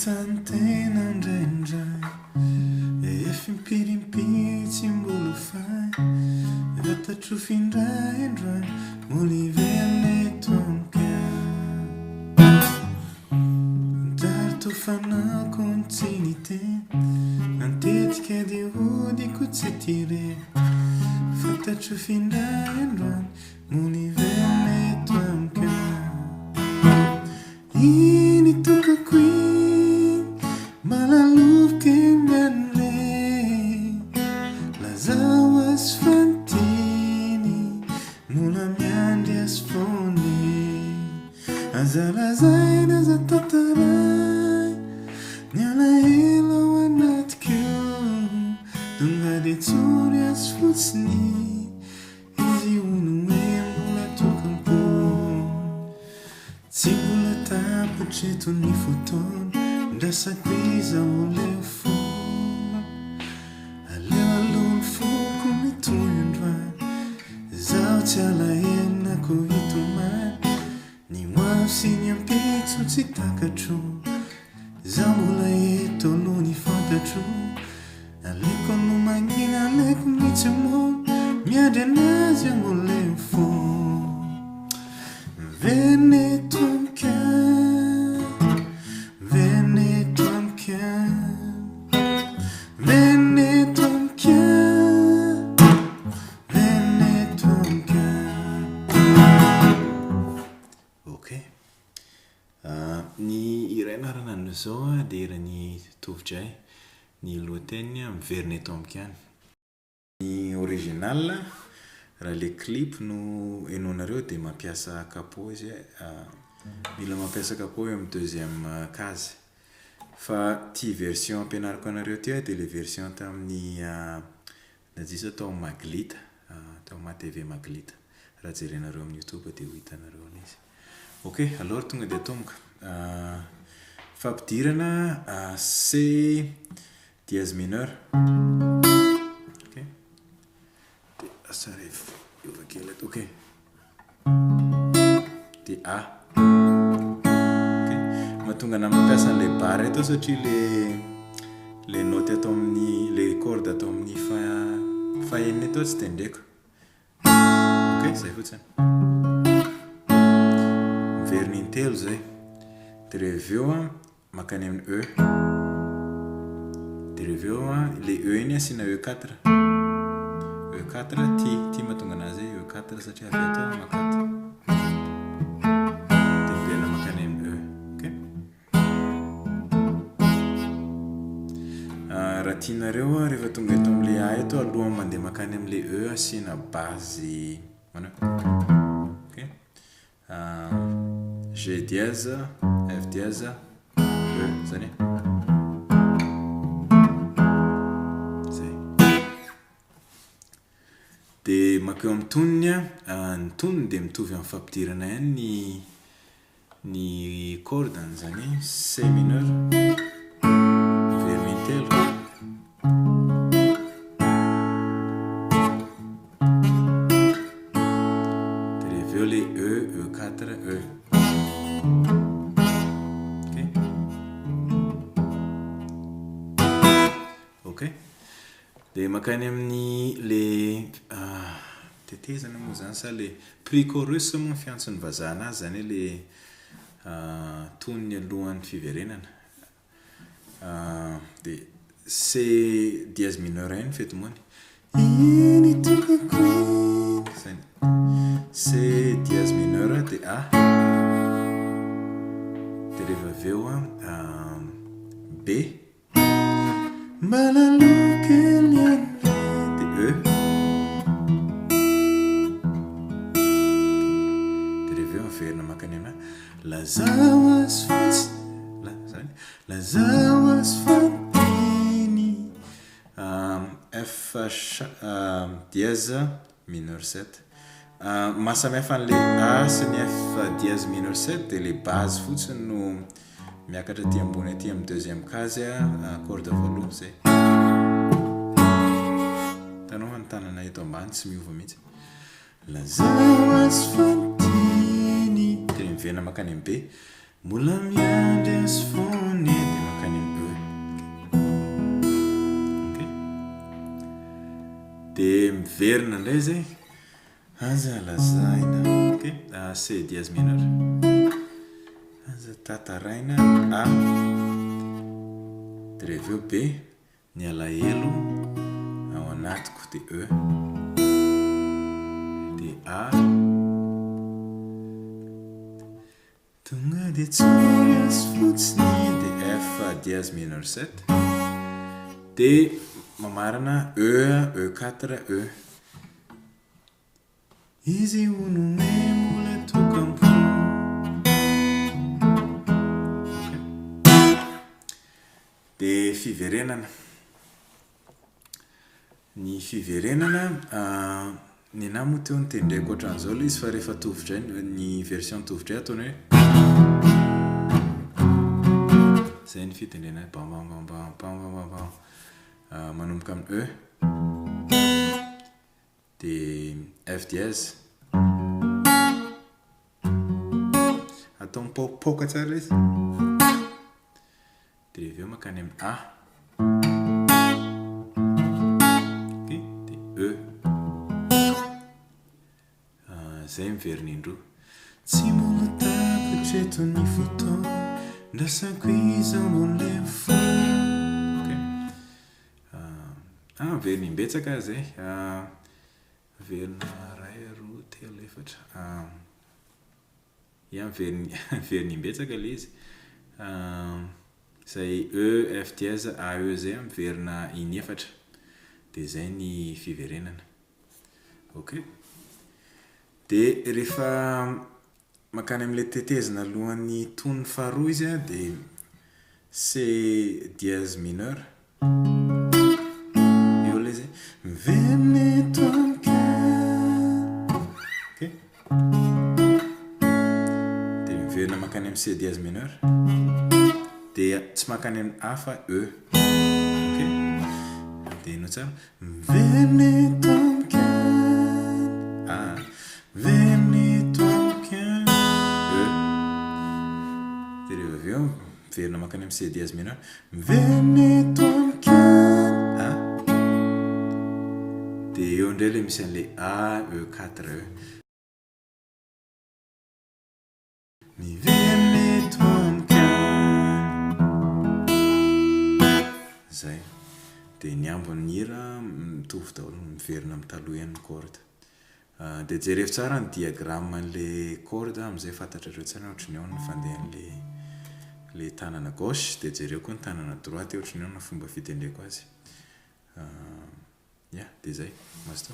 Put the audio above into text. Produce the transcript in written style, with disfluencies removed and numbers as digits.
tantena ndraindray efimpirimpiry mbola fay vatatrofindraindray moliveneto amika dartofana continuité antetika de odiko tsy tire vatatrofindraindray moliveneto amika ini tokako malalovika mianre lazao azy fantiny mola miandry azy fony azalazaina za tantaray ny alahelo ao anatikeo donga de tsory azy fotsiny izy ono hoe mbola tokampo tsy mbola tapotry eto ny fotoana ndrasako izaho leo fo aleo alohany foko mitoandroany zaho tsy alahenako hitomany ny moavo sy ny ampitso tsy takatro zaho mbola eto aloha ny fantatro aleko no magnina aleko mitsy mo miandry anazy aho leo fo veneto amika veneto amika veneto amika veneto amika. Ok, ny iray naranano zao dia irany tovitray ny lohateny veneto amika. Ny original raha le clip no enonareo dia mampiasa capot izy mila mampiasa capot amin'ny deuxième case fa ty version ampianariko anareo ty dia le version tamin'ny najisa tao maglita tao ma TV maglita raha jerenareo amin'ny YouTube dia ho hitanareo an'izy. Ok, alors tonga dia tomboka fampidirana C dièse mineur. Ok, saref yovakelet. Ok, de A. Ok, mahatonga na mampiasa le barre eto satria le note atao amin'ny le corde atao amin'ny fa enina eto tsy tendreko. Ok, zay fotsiny miverina intelo zay de reveo makany amin'ny E de reveo le E iny asina E4 E4 ty mahatonga anazy E4 satria avy atao makata de miverina makany amin'ny E. Ok, raha tianareo rehefa tonga eto amin'le A eto aloha mandeha makany amin'le E asina base mana. Ok, G dièse F dièse E zany zay de makeo amin'ny toniny ny toniny dia mitovy amin'ny fampidirana ihany ny cordany zany C mineur miverina intelo de reveo le E E4 E. Ok, dia makany amin'ny le tetezana moa zany sa le pre-chorus moa fiantson'ny vazana azy zany le toniny alohan'ny fiverenana dia C dièse mineur iny fetomony iny tokako zany C dièse mineur dia A dia rehefa aveo B malalovika lianre de E de reveo miverina makany amina lazao azy fotsiny zany lazao azy fantiny F dièse mineur 7 mahasamihafa an'le A sy ny F dièse mineur 7 dia le base fotsiny no miakatra aty ambony aty amin'ny deuxième case corde voalohany zay tanao ny tanana eto ambany tsy miova mihitsy lazao azy fantiny dia miverina makany amin'ny B mbola miandry azy fony dia makany verina indray zay aza lazaina okay C dièse mineur aza tataraina A de reveo B ny alahelo ao anatiko de E de A tonga de tsoras fotsiny de F dièse mineur 7 de mamarana E4 E izy onome mbola tokampo de fiverenana ny fiverenana ny namo teo nitendraiko ohatran'izao le izy fa rehefa tovitray ny version tovitray ataony hoe zay ny fitendrena bambambambambambambam manomboka amin'ny E de F dièse atao mipoka tsara izy de reveo makany amin'ny A okay de E zay miverina indroa tsy mbola tapitra eto ny fotoana ndrasako izy ambon'le fo okay miverina imbetsaka zay verina ray roa telo efatra ia miverina imbetsaka le izy zay E F dièse A E zay miverina inefatra de zay ny fiverenana okay de rehefa makany am'le tetezina alohan'ny tony faharoa izy de C dièse mineur eo le zay miverina eto okay de miverina makany amin'ny C dièse mineur de tsy makany amin'ny A fa E okay de ino tsara miverina eto verina makany amin'ny C dièse mineur miverina eto de eo indray le misy an'le A E4 E miverina eto zay de ny ambony hira mitovy daholo miverina amin'ny taloha ihany ny corde de jereo tsara ny diagramme an'le corde am'izay fantatrareo tsara ohatry ny ao ny fandehan'le tanana gauche de jereo koa ny tanana droite ohatry ny ao na fomba fitendreko azy de zay masto